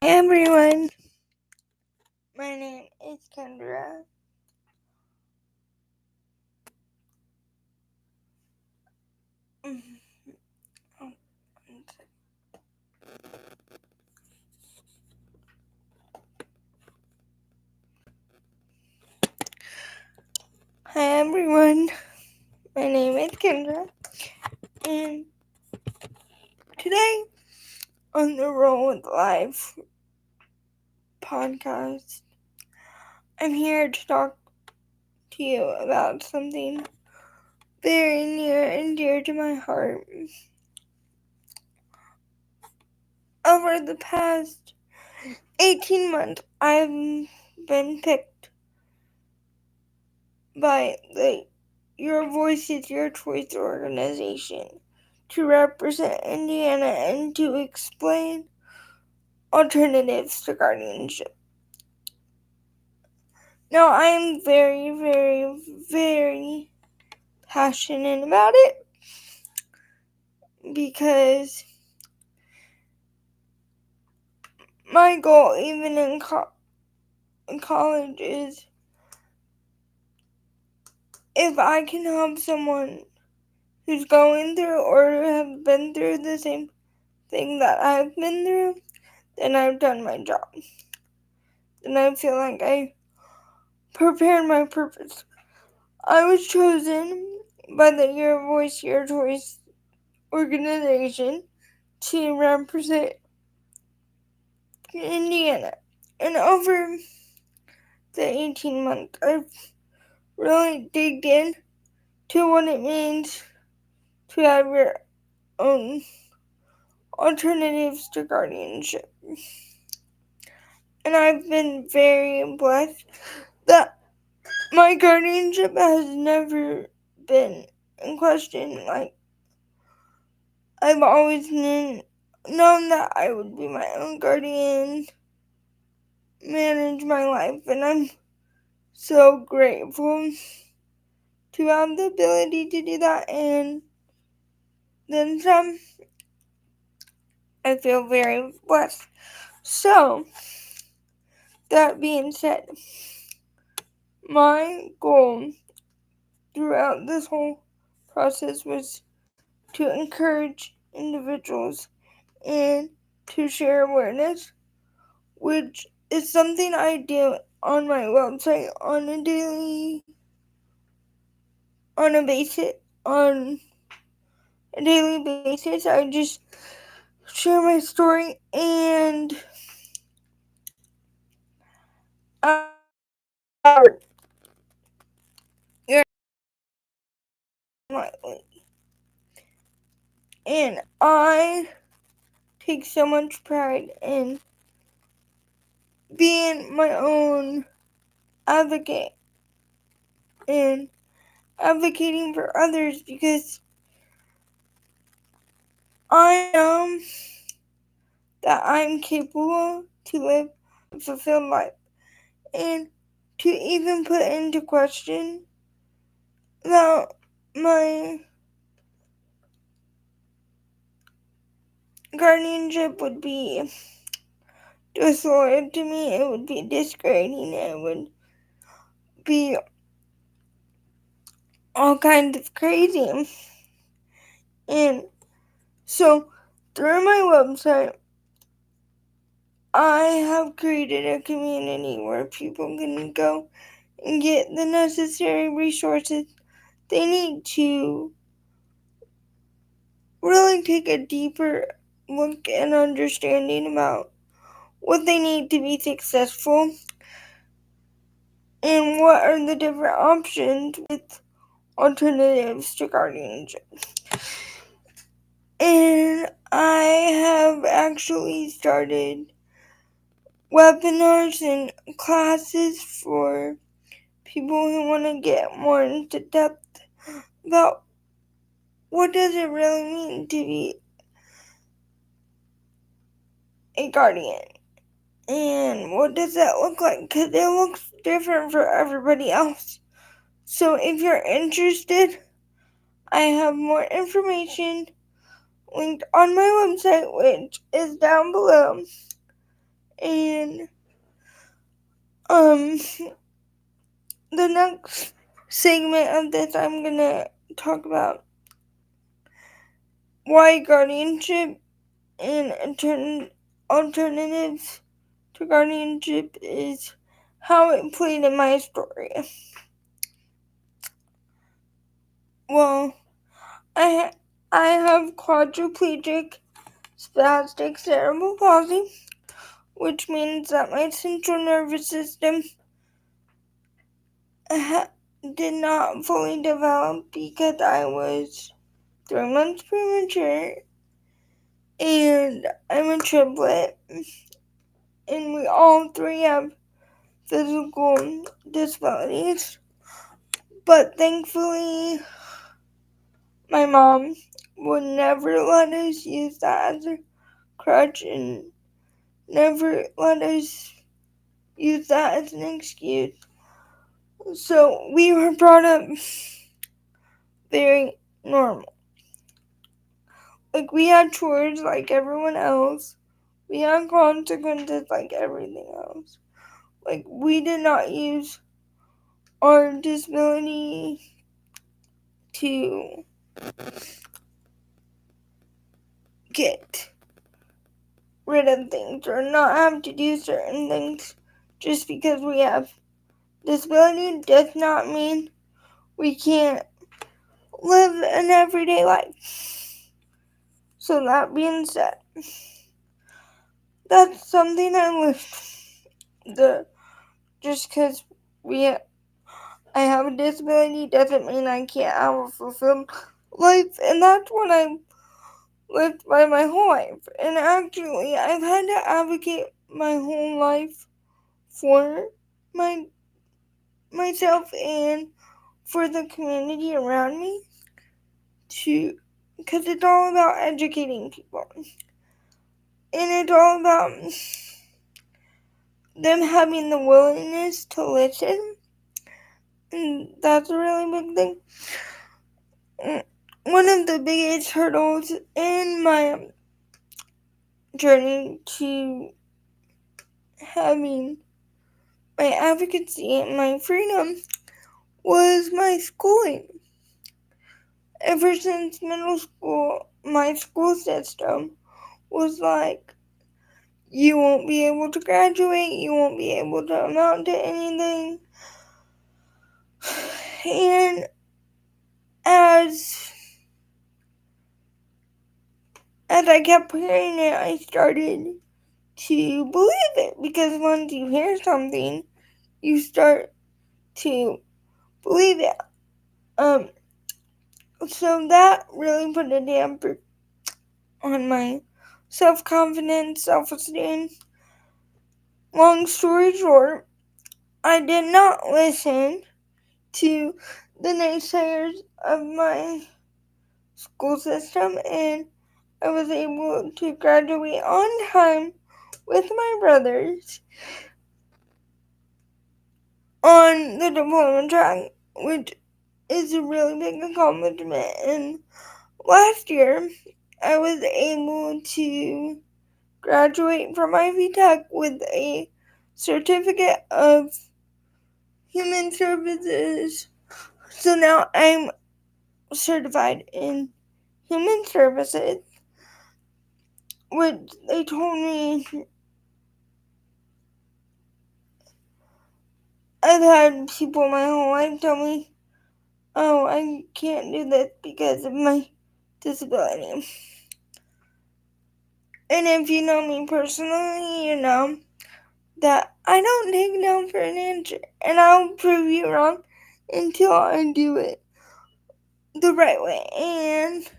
everyone, my name is Kendra. Hi everyone, my name is Kendra, and today on the Roll with Life podcast, I'm here to talk to you about something very near and dear to my heart. Over the past 18 months, I've been picked by the Your Voice is Your Choice organization to represent Indiana and to explain alternatives to guardianship. Now, I am very, very, very passionate about it because my goal, even in college, is if I can help someone who's going through or have been through the same thing that I've been through, then I've done my job. Then I feel like I prepared my purpose. I was chosen by the Your Voice, Your Choice organization to represent Indiana. And over the 18 months, I've really digged in to what it means to have your own alternatives to guardianship. And I've been very blessed that my guardianship has never been in question. Like, I've always known that I would be my own guardian, manage my life, and I'm so grateful to have the ability to do that, and then some. I feel very blessed. So, that being said, my goal throughout this whole process was to encourage individuals and to share awareness, which is something I do on my website on a daily basis. I just share my story, and and I take so much pride in being my own advocate and advocating for others, because I know that I'm capable to live a fulfilled life, and to even put into question that my guardianship would be disloyal to me, it would be disgrading, it would be all kinds of crazy. And so through my website, I have created a community where people can go and get the necessary resources they need to really take a deeper look and understanding about what they need to be successful and what are the different options with alternatives to guardianship. And I have actually started webinars and classes for people who want to get more into depth about what does it really mean to be a guardian, and what does that look like, because it looks different for everybody else. So if you're interested, I have more information linked on my website, which is down below, And the next segment of this, I'm gonna talk about why guardianship and alternatives to guardianship is how it played in my story. Well, I have quadriplegic spastic cerebral palsy, which means that my central nervous system did not fully develop because I was 3 months premature, and I'm a triplet, and we all three have physical disabilities. But thankfully, my mom would never let us use that as a crutch and never let us use that as an excuse. So we were brought up very normal. Like, we had chores like everyone else. We had consequences like everything else. Like, we did not use our disability to get rid of things or not have to do certain things. Just because we have disability does not mean we can't live an everyday life. So that being said, that's something I live. Just because I have a disability doesn't mean I can't have a fulfilled life, and that's what I've lived by my whole life. And actually, I've had to advocate my whole life for myself and for the community around me, because it's all about educating people, and it's all about them having the willingness to listen, and that's a really big thing. One of the biggest hurdles in my journey to having my advocacy and my freedom was my schooling. Ever since middle school, my school system was like, you won't be able to graduate, you won't be able to amount to anything. And as I kept hearing it, I started to believe it, because once you hear something, you start to believe it. So that really put a damper on my self-confidence, self-esteem. Long story short, I did not listen to the naysayers of my school system, and I was able to graduate on time with my brothers on the diploma track, which is a really big accomplishment. And last year, I was able to graduate from Ivy Tech with a certificate of human services. So now I'm certified in human services, which they told me. I've had people my whole life tell me, oh, I can't do this because of my disability. And if you know me personally, you know that I don't take no for an answer. And I'll prove you wrong until I do it the right way. And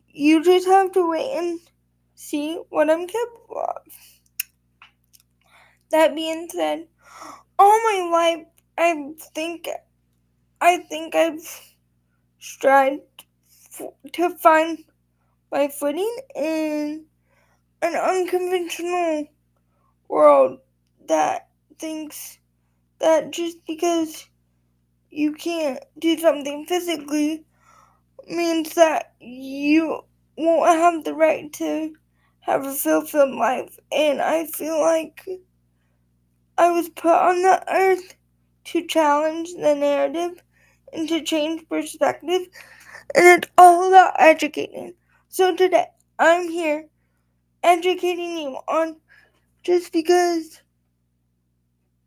you just have to wait and see what I'm capable of. That being said, all my life I think I've strived to find my footing in an unconventional world that thinks that just because you can't do something physically means that you won't have the right to have a fulfilled life, and I feel like I was put on the earth to challenge the narrative and to change perspective, and it's all about educating. So today, I'm here educating you on just because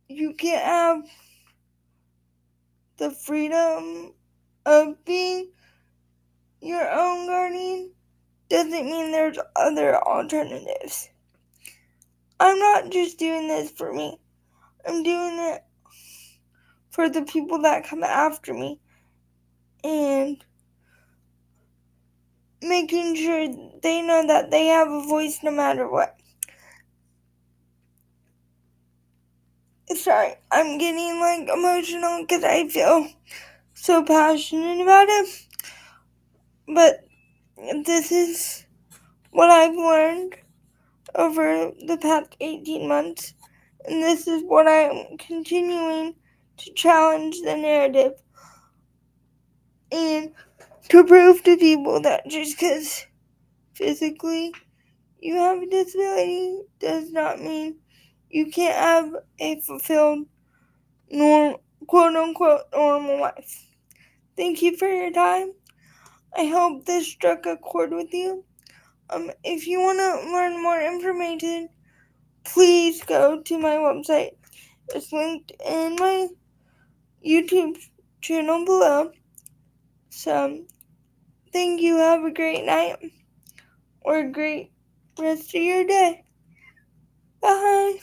you can't have the freedom of being your own guardian doesn't mean there's other alternatives. I'm not just doing this for me. I'm doing it for the people that come after me and making sure they know that they have a voice no matter what. Sorry, I'm getting emotional because I feel so passionate about it. But this is what I've learned over the past 18 months, and this is what I'm continuing to challenge the narrative and to prove to people that just because physically you have a disability does not mean you can't have a fulfilled, quote unquote, normal life. Thank you for your time. I hope this struck a chord with you. If you want to learn more information, please go to my website. It's linked in my YouTube channel below. So, thank you. Have a great night or a great rest of your day. Bye.